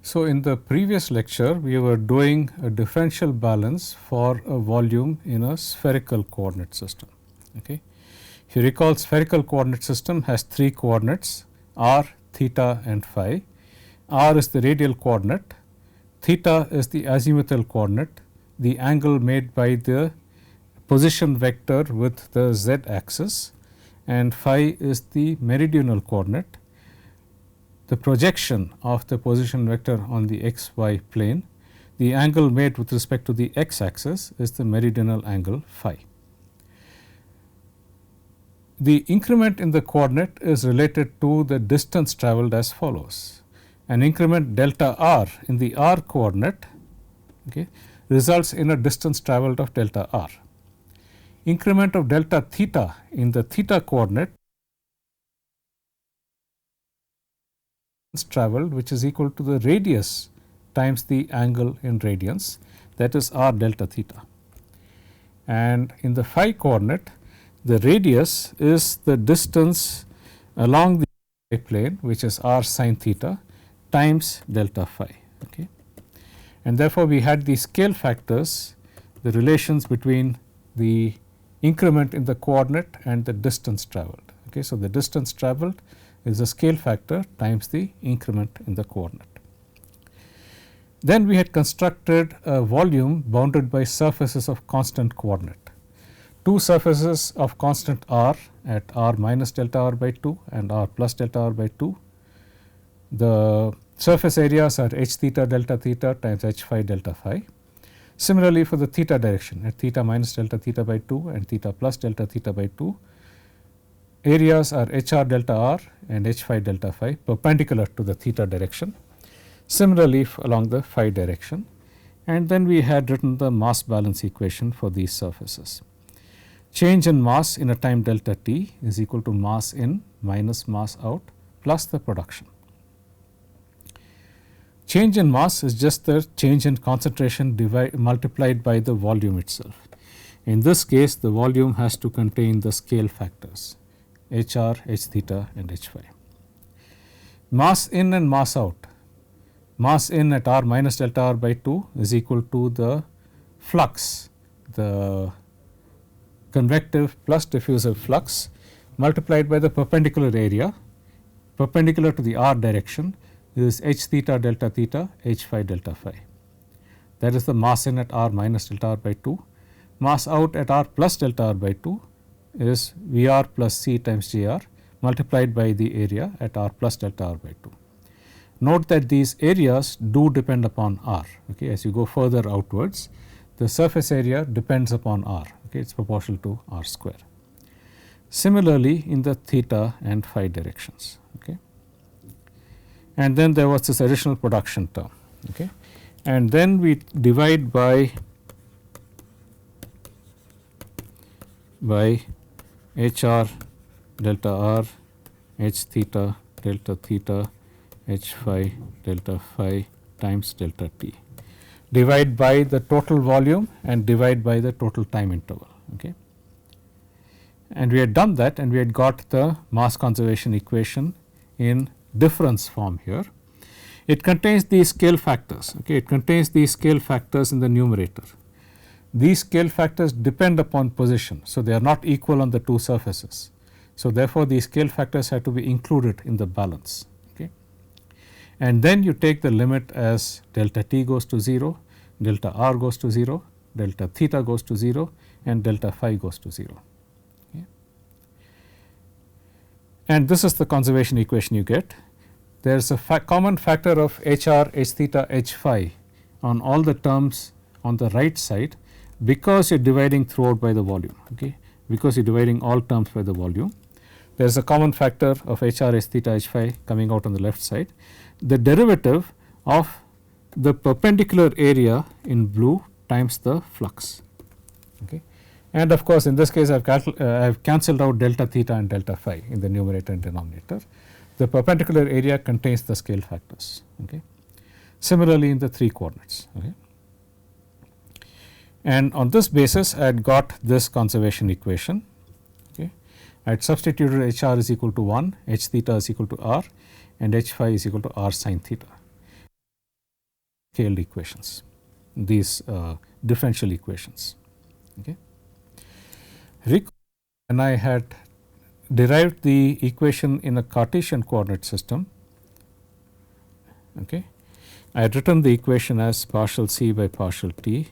So, in the previous lecture we were doing a differential balance for a volume in a spherical coordinate system. Okay. If you recall, spherical coordinate system has three coordinates r, theta and phi. R is the radial coordinate, theta is the azimuthal coordinate, the angle made by the position vector with the z axis, and phi is the meridional coordinate, the projection of the position vector on the x y plane. The angle made with respect to the x axis is the meridional angle phi. The increment in the coordinate is related to the distance travelled as follows. An increment delta r in the r coordinate, okay, results in a distance travelled of delta r. Increment of delta theta in the theta coordinate travelled, which is equal to the radius times the angle in radians, that is r delta theta. And in the phi coordinate, the radius is the distance along the phi plane, which is r sin theta times delta phi. Okay. And therefore, we had the scale factors, the relations between the increment in the coordinate and the distance travelled. Okay. So, the distance travelled is the scale factor times the increment in the coordinate. Then we had constructed a volume bounded by surfaces of constant coordinate. Two surfaces of constant r at r minus delta r by 2 and r plus delta r by 2. The surface areas are h theta delta theta times h phi delta phi. Similarly, for the theta direction at theta minus delta theta by 2 and theta plus delta theta by 2, areas are h r delta r and h phi delta phi perpendicular to the theta direction. Similarly, along the phi direction, and then we had written the mass balance equation for these surfaces. Change in mass in a time delta t is equal to mass in minus mass out plus the production. Change in mass is just the change in concentration multiplied by the volume itself. In this case, the volume has to contain the scale factors h r, h theta and h phi. Mass in and mass out. Mass in at r minus delta r by 2 is equal to the flux, the convective plus diffusive flux multiplied by the perpendicular area, perpendicular to the r direction, is h theta delta theta h phi delta phi. That is the mass in at r minus delta r by 2. Mass out at r plus delta r by 2 is V r plus c times J r multiplied by the area at r plus delta r by 2. Note that these areas do depend upon r. Okay. As you go further outwards, the surface area depends upon r. Okay. It is proportional to r square. Similarly, in the theta and phi directions. Okay. And then there was this additional production term. Okay. And then we divide by h r delta r, h theta delta theta, h phi delta phi times delta t. Divide by the total volume and divide by the total time interval. Okay. And we had done that and we had got the mass conservation equation in difference form here. It contains these scale factors. Okay. It contains these scale factors in the numerator. These scale factors depend upon position. So, they are not equal on the two surfaces. So, therefore, these scale factors have to be included in the balance. Okay. And then you take the limit as delta t goes to 0, delta r goes to 0, delta theta goes to 0 and delta phi goes to 0. Okay. And this is the conservation equation you get. There is a common factor of h r, h theta, h phi on all the terms on the right side, because you are dividing throughout by the volume. Okay. Because you are dividing all terms by the volume, there is a common factor of h r, h theta, h phi coming out on the left side. The derivative of the perpendicular area in blue times the flux. Okay. And of course, in this case I have cancelled out delta theta and delta phi in the numerator and denominator. The perpendicular area contains the scale factors. Okay. Similarly, in the three coordinates. Okay. And on this basis I had got this conservation equation. Okay. I had substituted h r is equal to 1, h theta is equal to r and h phi is equal to r sin theta. scaled equations, these differential equations. Okay. Recall when I had derived the equation in a Cartesian coordinate system, okay, I had written the equation as partial c by partial t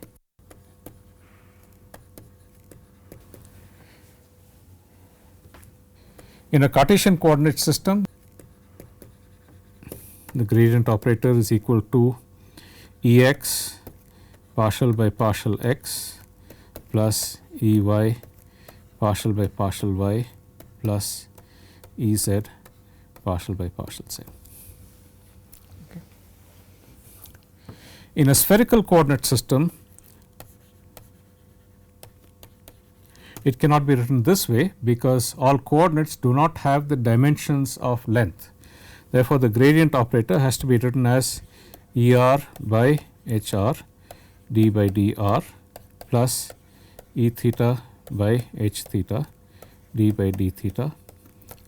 in a Cartesian coordinate system. The gradient operator is equal to Ex partial by partial x plus Ey partial by partial y plus Ez partial by partial z. Okay. In a spherical coordinate system, it cannot be written this way because all coordinates do not have the dimensions of length. Therefore, the gradient operator has to be written as Er by Hr d by dr plus E theta by H theta d by d theta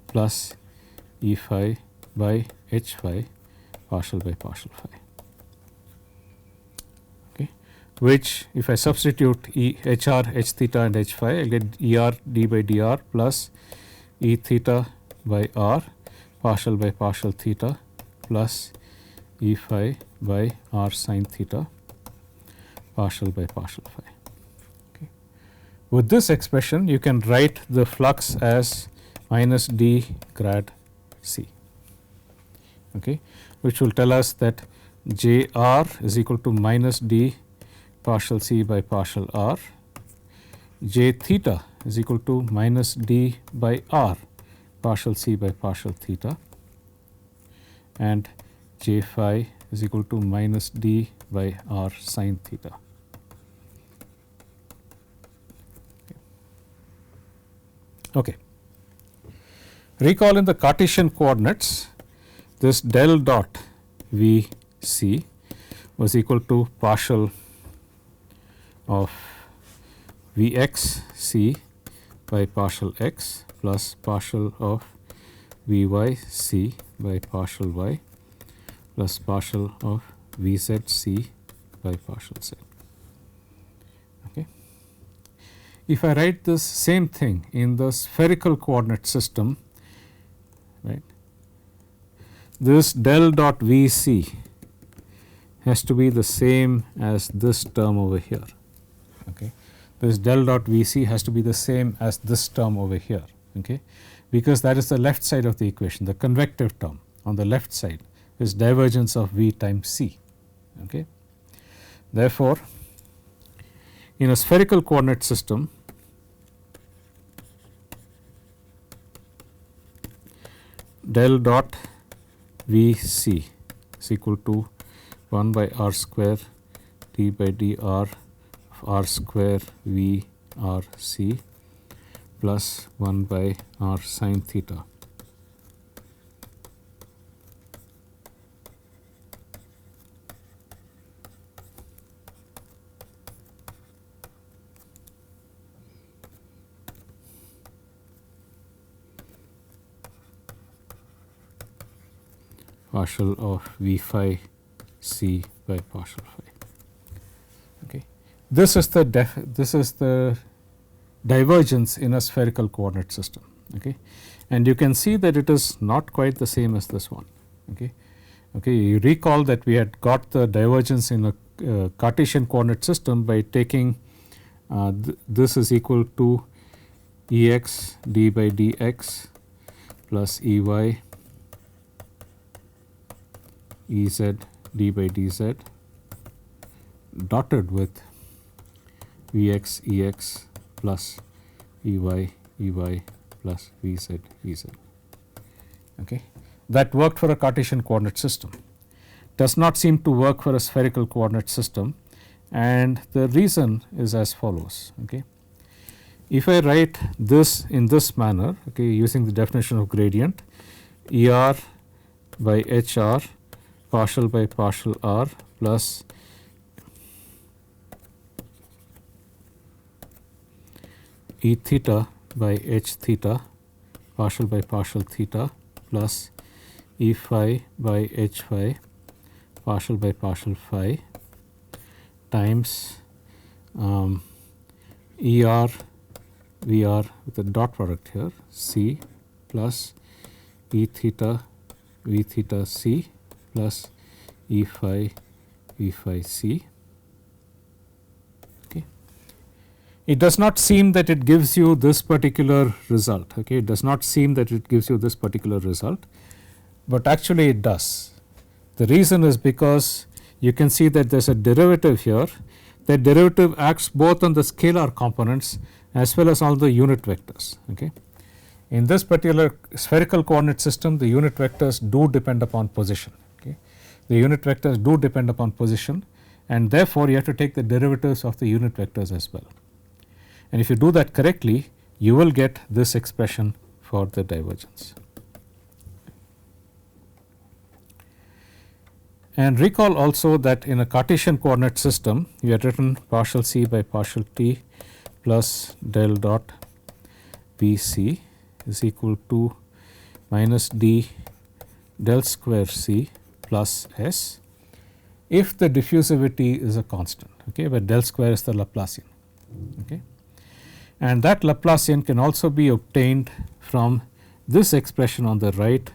plus E phi by H phi partial by partial phi. Okay. Which if I substitute Hr, H theta and H phi, I get Er d by dr plus E theta by r partial by partial theta plus E phi by r sin theta partial by partial phi. Okay. With this expression, you can write the flux as minus d grad c, okay, which will tell us that Jr is equal to minus d partial c by partial r, J theta is equal to minus d by r partial c by partial theta, and J phi is equal to minus d by r sin theta. Okay. Recall in the Cartesian coordinates, this del dot V c was equal to partial of Vx c by partial x plus partial of Vy c by partial y plus partial of Vz c by partial z. Okay. If I write this same thing in the spherical coordinate system, right, this del dot Vc has to be the same as this term over here. Okay. This del dot Vc has to be the same as this term over here, okay, because that is the left side of the equation. The convective term on the left side is divergence of V times c. Okay. Therefore, in a spherical coordinate system, del dot Vc is equal to 1 by r square d by dr of r square V r c plus 1 by r sin theta. Partial of V phi c by partial phi. Okay. This is the divergence in a spherical coordinate system. Okay. And you can see that it is not quite the same as this one. Okay. Okay. You recall that we had got the divergence in a Cartesian coordinate system by taking this is equal to Ex d by dx plus Ey Ez d by dz dotted with Vx Ex plus Ey plus Vz Ez. Okay. That worked for a Cartesian coordinate system. Does not seem to work for a spherical coordinate system, and the reason is as follows. Okay. If I write this in this manner, okay, using the definition of gradient, Er by Hr partial by partial r plus E theta by H theta partial by partial theta plus E phi by H phi partial by partial phi times ER VR with a dot product here C plus E theta V theta C plus E phi V phi C. Okay. It does not seem that it gives you this particular result. Okay. It does not seem that it gives you this particular result, but actually it does. The reason is because you can see that there is a derivative here. That derivative acts both on the scalar components as well as all the unit vectors. Okay. In this particular spherical coordinate system, the unit vectors do depend upon position. Okay. The unit vectors do depend upon position, and therefore, you have to take the derivatives of the unit vectors as well. And if you do that correctly, you will get this expression for the divergence. And recall also that in a Cartesian coordinate system, you had written partial C by partial T plus del dot Bc is equal to minus D del square C plus S if the diffusivity is a constant, okay, where del square is the Laplacian. Okay. And that Laplacian can also be obtained from this expression on the right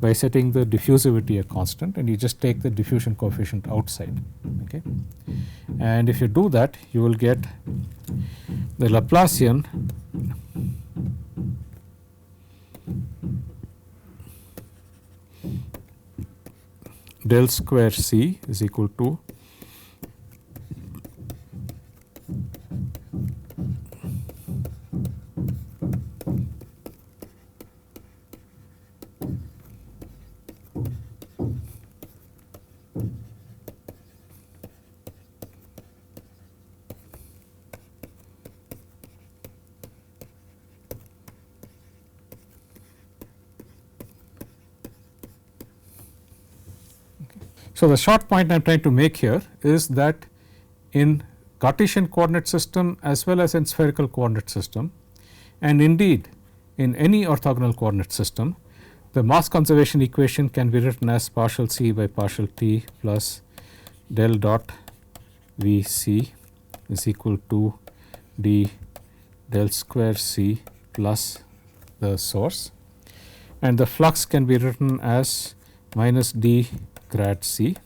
by setting the diffusivity a constant, and you just take the diffusion coefficient outside. Okay. And if you do that, you will get the Laplacian del square C is equal to So, the short point I am trying to make here is that in Cartesian coordinate system as well as in spherical coordinate system, and indeed in any orthogonal coordinate system, the mass conservation equation can be written as partial C by partial T plus del dot V C is equal to D del square C plus the source, and the flux can be written as minus D grad C.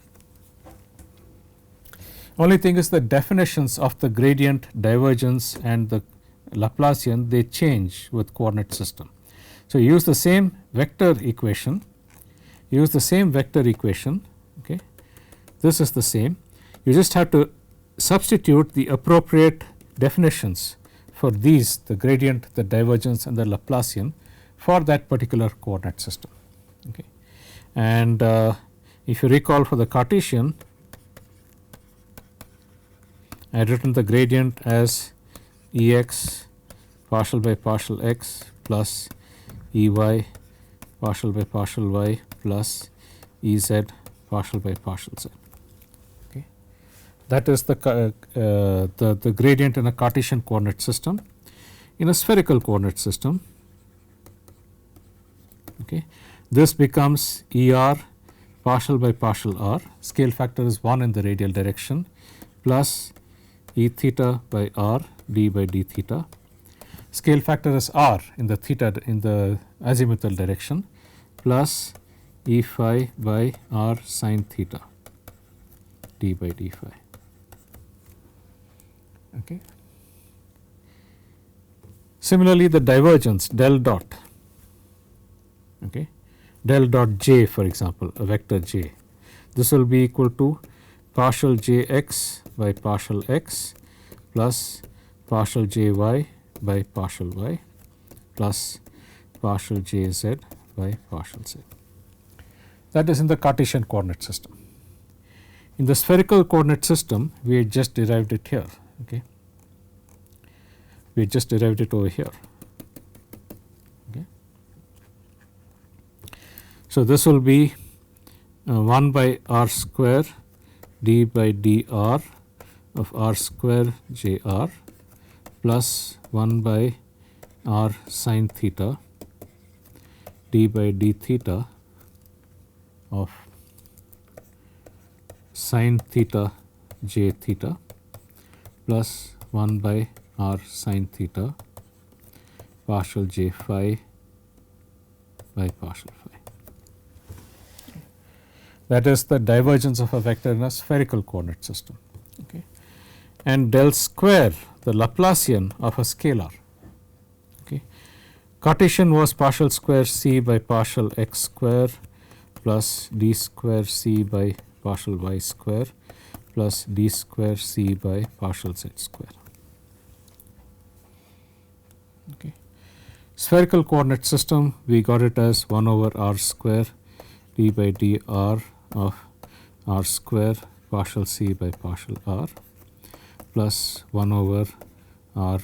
Only thing is the definitions of the gradient, divergence and the Laplacian, they change with coordinate system. So, use the same vector equation, okay. This is the same, you just have to substitute the appropriate definitions for these, the gradient, the divergence and the Laplacian for that particular coordinate system. Okay. And if you recall, for the Cartesian, I had written the gradient as Ex partial by partial x plus Ey partial by partial y plus Ez partial by partial z. Okay. That is the gradient in a Cartesian coordinate system. In a spherical coordinate system, okay, this becomes Er partial by partial r, scale factor is 1 in the radial direction, plus E theta by r d by d theta. Scale factor is r in the theta in the azimuthal direction, plus E phi by r sin theta d by d phi. Okay. Similarly, the divergence del dot, okay, del dot j, for example, a vector j, this will be equal to partial jx by partial x plus partial jy by partial y plus partial jz by partial z. That is in the Cartesian coordinate system. In the spherical coordinate system, we had just derived it here. Okay. We had just derived it over here. Okay. So, this will be 1 by r square d by dr of r square jr plus 1 by r sin theta d by d theta of sine theta j theta plus 1 by r sine theta partial j phi by partial phi. That is the divergence of a vector in a spherical coordinate system. Okay. And del square, the Laplacian of a scalar. Okay. Cartesian was partial square c by partial x square plus d square c by partial y square plus d square c by partial z square. Okay. Spherical coordinate system, we got it as 1 over r square d by dr of r square partial c by partial r plus 1 over r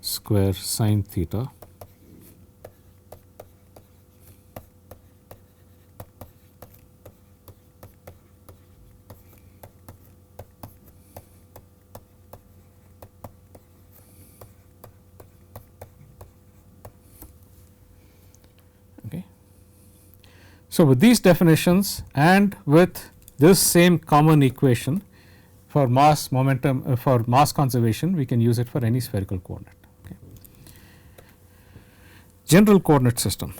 square sine theta So, with these definitions and with this same common equation for mass momentum for mass conservation, we can use it for any spherical coordinate. Okay. General coordinate system.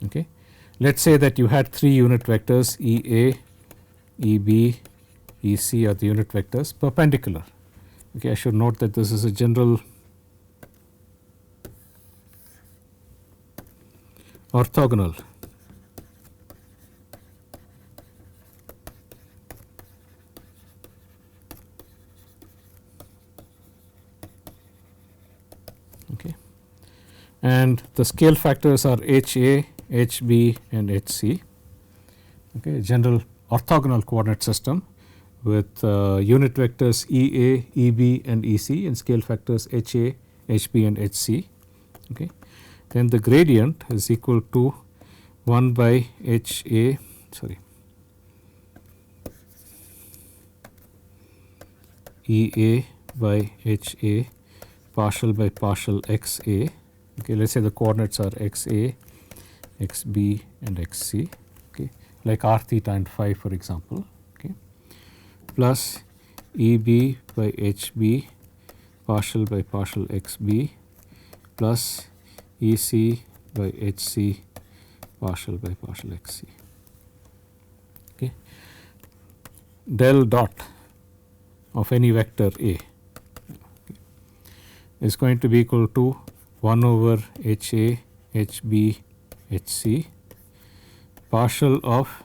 Okay. Let us say that you had 3 unit vectors EA, EB, EC are the unit vectors perpendicular. Okay, I should note that this is a general orthogonal. Okay. And the scale factors are HA, HB and HC. Okay, general orthogonal coordinate system with unit vectors EA, EB and EC and scale factors HA, HB and HC. Okay. Then the gradient is equal to 1 by HA EA by HA partial by partial XA. Okay, let us say the coordinates are XA, XB and XC, okay, like r theta and phi for example. Plus EB by HB partial by partial XB plus EC by HC partial by partial XC. Okay. Del dot of any vector A is going to be equal to 1 over HA, HB, HC partial of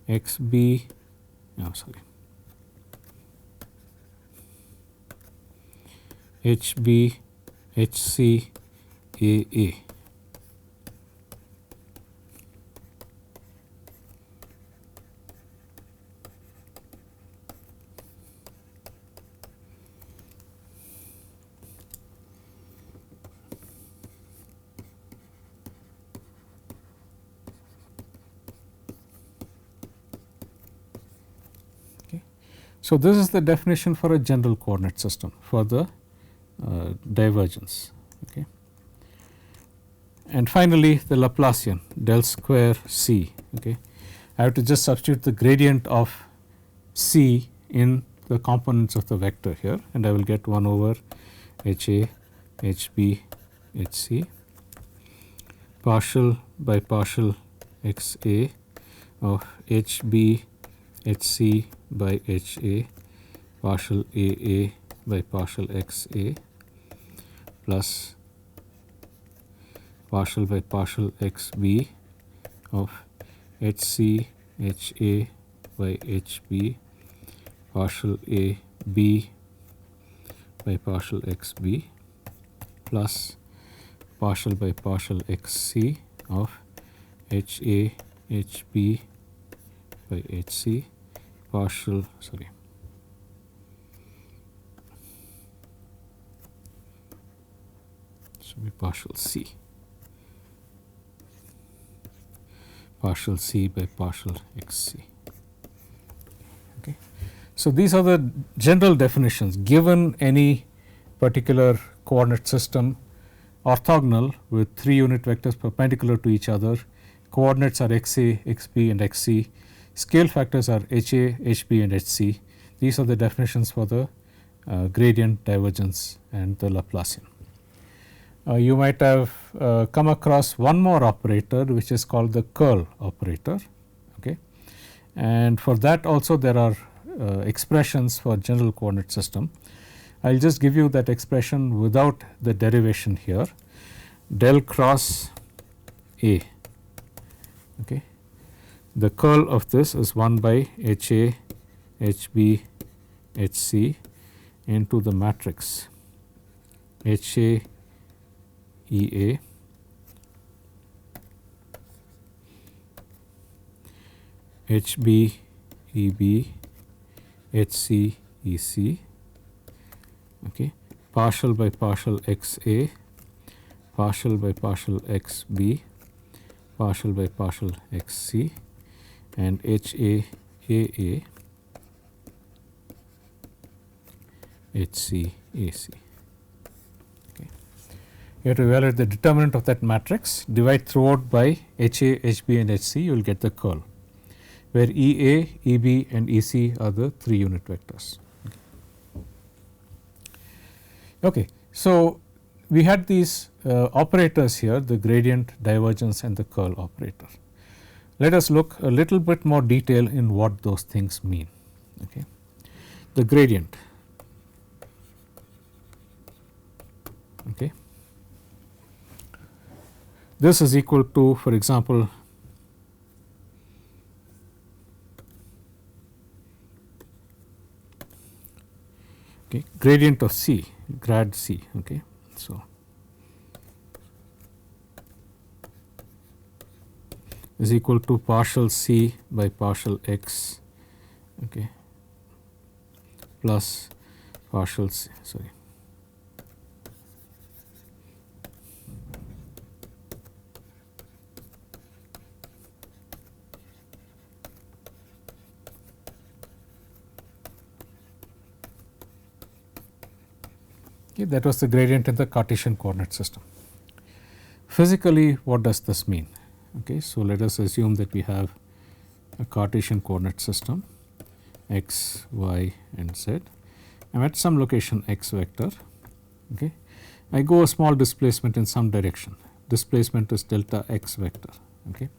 XB, HB, HC, AA. Okay. So, this is the definition for a general coordinate system for the divergence. Okay. And finally, the Laplacian del square C. Okay. I have to just substitute the gradient of C in the components of the vector here and I will get 1 over HA, HB, HC partial by partial XA of HB, HC by HA partial AA by partial XA plus partial by partial XB of HC, HA by HB partial AB by partial XB plus partial by partial XC of HA, HB by HC partial be partial C by partial XC. Okay. So, these are the general definitions given any particular coordinate system orthogonal with 3 unit vectors perpendicular to each other. Coordinates are xa, xb and xc. Scale factors are ha, hb and hc. These are the definitions for the gradient, divergence and the Laplacian. You might have come across one more operator which is called the curl operator. Okay. And for that also there are expressions for general coordinate system. I will just give you that expression without the derivation here. Del cross A. Okay. The curl of this is 1 by HA, HB, HC into the matrix HA, EA, HB, EB, HC, EC, okay, partial by partial XA, partial by partial XB, partial by partial XC and HA, AA, HC, AC. Okay. You have to evaluate the determinant of that matrix, divide throughout by HA, HB and HC, you will get the curl, where EA, EB and EC are the 3 unit vectors. Okay. So, we had these operators here, the gradient, divergence and the curl operator. Let us look a little bit more detail in what those things mean. Okay. The gradient. Okay. This is equal to, for example, okay, gradient of C, grad C. Okay. So, is equal to partial C by partial X, okay, plus partial C, sorry. Okay, that was the gradient in the Cartesian coordinate system. Physically, what does this mean? Okay, so let us assume that we have a Cartesian coordinate system x, y and z. I am at some location x vector. Okay. I go a small displacement in some direction. Displacement is delta x vector. Okay.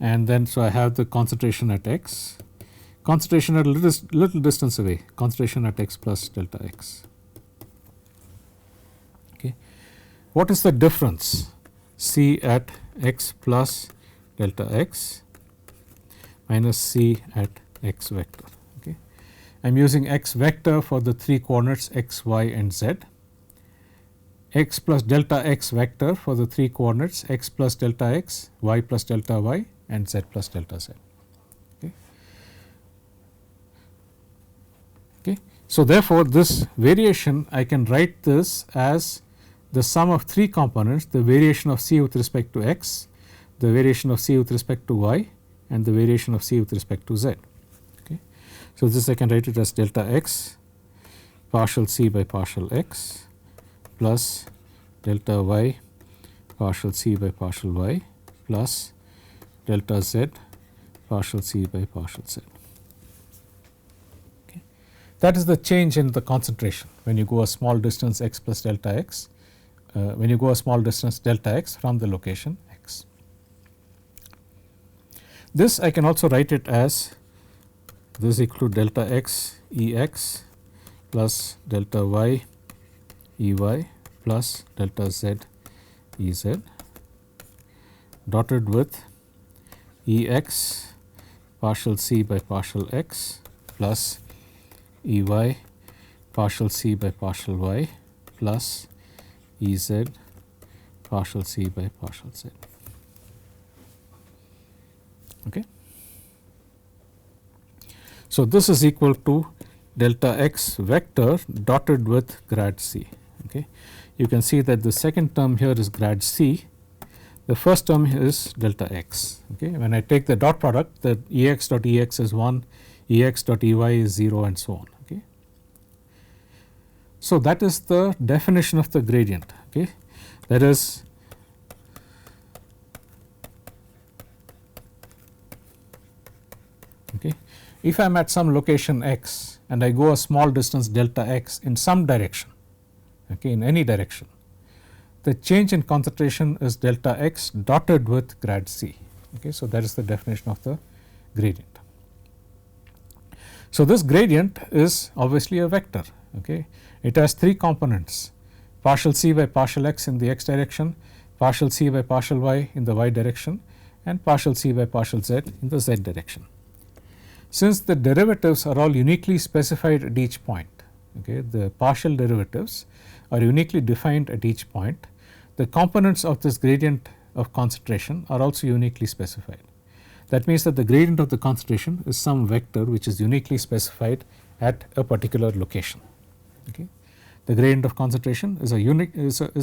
And then so I have the concentration at x, concentration at a little distance away, concentration at x plus delta x. Okay. What is the difference? C at x plus delta x minus C at x vector. Okay. I am using x vector for the 3 coordinates x, y and z, x plus delta x vector for the 3 coordinates x plus delta x, y plus delta y and z plus delta z. Okay. Okay. So, therefore, this variation I can write this as the sum of 3 components, the variation of C with respect to x, the variation of C with respect to y and the variation of C with respect to z. Okay. So, this I can write it as delta x partial C by partial x plus delta y partial C by partial y plus delta z partial C by partial z. Okay. That is the change in the concentration when you go a small distance x plus delta x, when you go a small distance delta x from the location x. This I can also write it as this equal to delta x Ex plus delta y Ey plus delta z Ez dotted with Ex partial C by partial x plus Ey partial C by partial y plus Ez partial C by partial z. Okay. So, this is equal to delta x vector dotted with grad C. Okay. You can see that the second term here is grad C, the first term is delta x. Okay. When I take the dot product, the Ex dot Ex is 1, Ex dot Ey is 0 and so on. Okay. So, that is the definition of the gradient. Okay. That is okay. If I am at some location x and I go a small distance delta x in some direction, okay, in any direction, the change in concentration is delta x dotted with grad c. Okay. So, that is the definition of the gradient. So, this gradient is obviously a vector. Okay. It has three components: partial c by partial x in the x direction, partial c by partial y in the y direction, and partial c by partial z in the z direction. Since the derivatives are all uniquely specified at each point, okay, the partial derivatives are uniquely defined at each point, the components of this gradient of concentration are also uniquely specified. That means that the gradient of the concentration is some vector which is uniquely specified at a particular location. Okay. The gradient of concentration is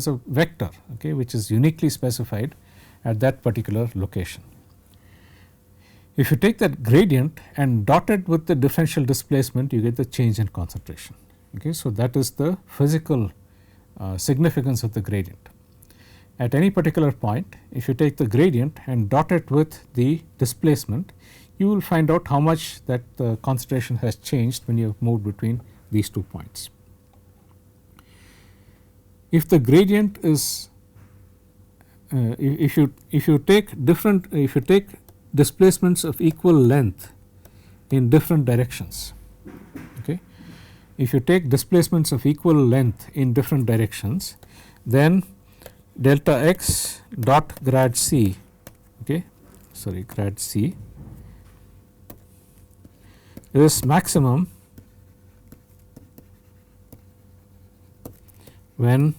a vector, okay, which is uniquely specified at that particular location. If you take that gradient and dot it with the differential displacement, you get the change in concentration. Okay. So, that is the physical significance of the gradient. At any particular point, if you take the gradient and dot it with the displacement, you will find out how much that the concentration has changed when you have moved between these 2 points. If the gradient is if you take displacements of equal length in different directions, okay, if you take displacements of equal length in different directions, then delta x dot grad c, okay, sorry, grad c is maximum when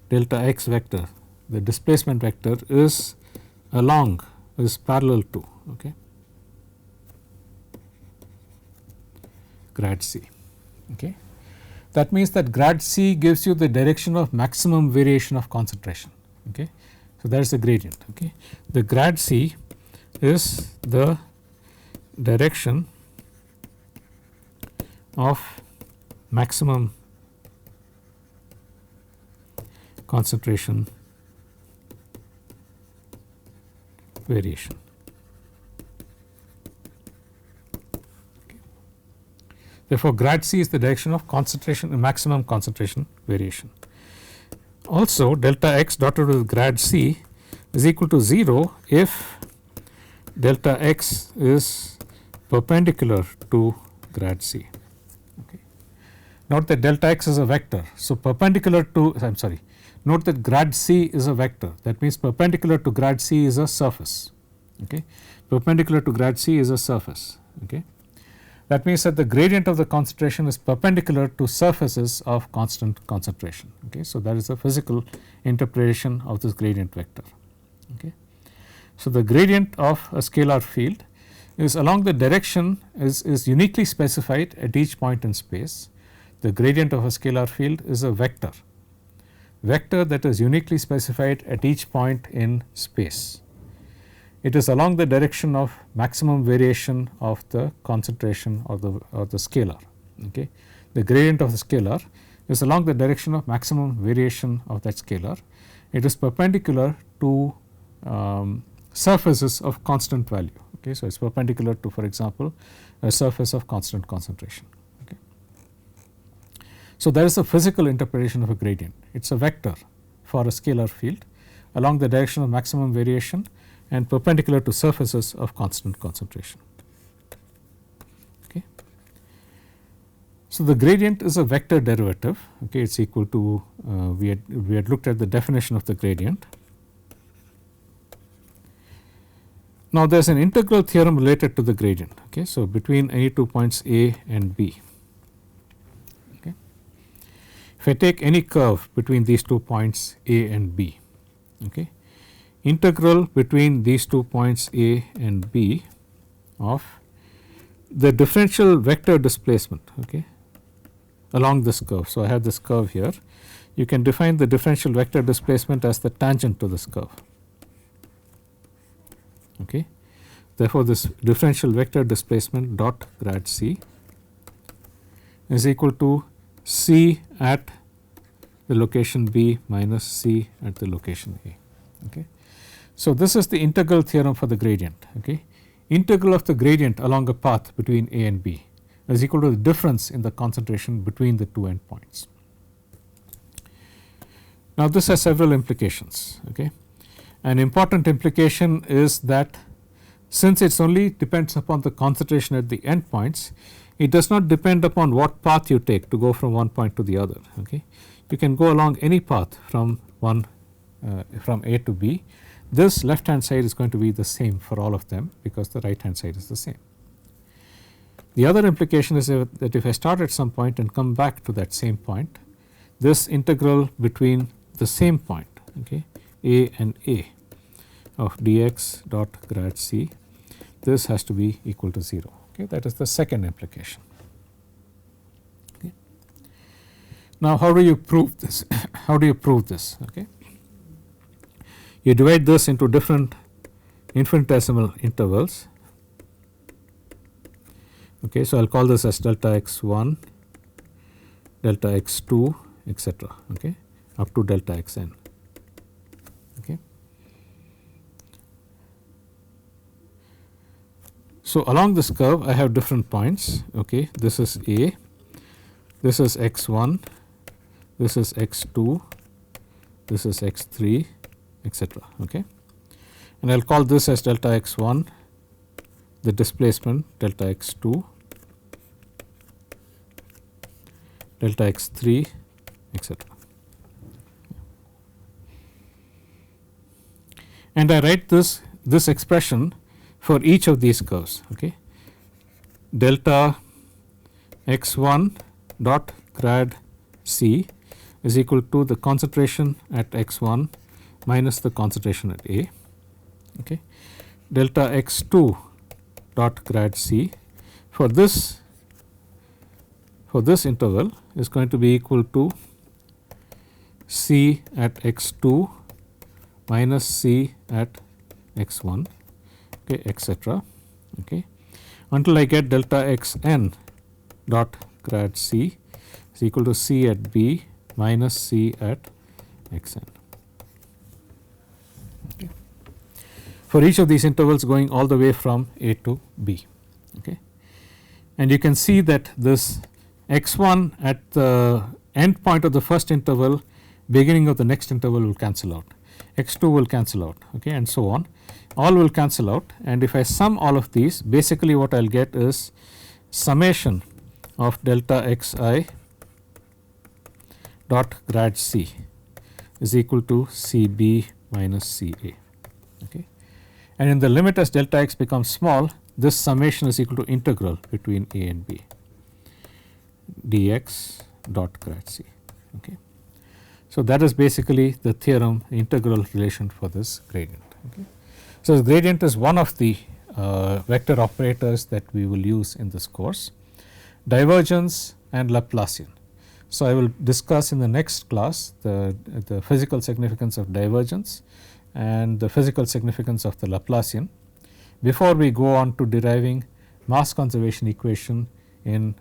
delta x vector, the displacement vector, is along, is parallel to, okay, grad c. Okay. That means that grad c gives you the direction of maximum variation of concentration. Okay. So, that is the gradient. Okay. The grad c is the direction of maximum concentration variation. Okay. Therefore, grad c is the direction of concentration, maximum concentration variation. Also, delta x dotted with grad c is equal to 0 if delta x is perpendicular to grad c. Okay. Note that delta x is a vector. So, perpendicular to, I am sorry, note that grad c is a vector. That means perpendicular to grad c is a surface. Okay. Perpendicular to grad c is a surface. Okay. That means that the gradient of the concentration is perpendicular to surfaces of constant concentration. Okay. So, that is the physical interpretation of this gradient vector. Okay. So, the gradient of a scalar field is along the direction is uniquely specified at each point in space. The gradient of a scalar field is a vector that is uniquely specified at each point in space. It is along the direction of maximum variation of the concentration of the scalar. Okay. The gradient of the scalar is along the direction of maximum variation of that scalar. It is perpendicular to surfaces of constant value. Okay. So, it is perpendicular to, for example, a surface of constant concentration. Okay. So, there is a physical interpretation of a gradient. It is a vector for a scalar field along the direction of maximum variation and perpendicular to surfaces of constant concentration. Okay. So, the gradient is a vector derivative. Okay. It is equal to we had looked at the definition of the gradient. Now, there is an integral theorem related to the gradient. Okay. So, between any 2 points A and B. Okay. If I take any curve between these 2 points A and B, okay, integral between these 2 points A and B of the differential vector displacement, okay, along this curve. So, I have this curve here. You can define the differential vector displacement as the tangent to this curve. Okay. Therefore, this differential vector displacement dot grad c is equal to C at the location B minus C at the location A. Okay. So, this is the integral theorem for the gradient. Okay. Integral of the gradient along a path between A and B is equal to the difference in the concentration between the two endpoints. Now, this has several implications. Okay. An important implication is that since it only depends upon the concentration at the endpoints, it does not depend upon what path you take to go from one point to the other. Okay. You can go along any path from from A to B. This left hand side is going to be the same for all of them because the right hand side is the same. The other implication is that if I start at some point and come back to that same point, this integral between the same point, okay, A and A of dx dot grad C, this has to be equal to 0. Okay, that is the second implication. Okay. Now, how do you prove this? How do you prove this? Okay. You divide this into different infinitesimal intervals. Okay, so I will call this as delta x1, delta x2, etc. Okay, up to delta xn. Okay. So, along this curve I have different points. Okay, this is A, this is x1, this is x2, this is x3, etc. Okay, and I will call this as delta x1, the displacement delta x2, delta x3, etc. And I write this expression for each of these curves. Okay, delta x1 dot grad C is equal to the concentration at x1 minus the concentration at A. Okay. Delta x2 dot grad C for this interval is going to be equal to C at x2 minus C at x1, okay, etc. Okay, until I get delta xn dot grad C is equal to C at B minus C at xn. Okay. For each of these intervals going all the way from A to B. Okay. And you can see that this x1 at the end point of the first interval, beginning of the next interval will cancel out, x2 will cancel out, okay, and so on, all will cancel out. And if I sum all of these, basically what I will get is summation of delta xi dot grad C is equal to Cb minus Ca. Okay. And in the limit as delta x becomes small, this summation is equal to integral between A and B dx dot grad C. Okay. So, that is basically the theorem, integral relation for this gradient. Okay. So, the gradient is one of the vector operators that we will use in this course. Divergence and Laplacian. So, I will discuss in the next class the physical significance of divergence and the physical significance of the Laplacian before we go on to deriving mass conservation equation in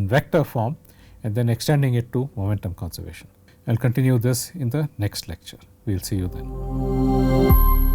vector form and then extending it to momentum conservation. I will continue this in the next lecture. We will see you then.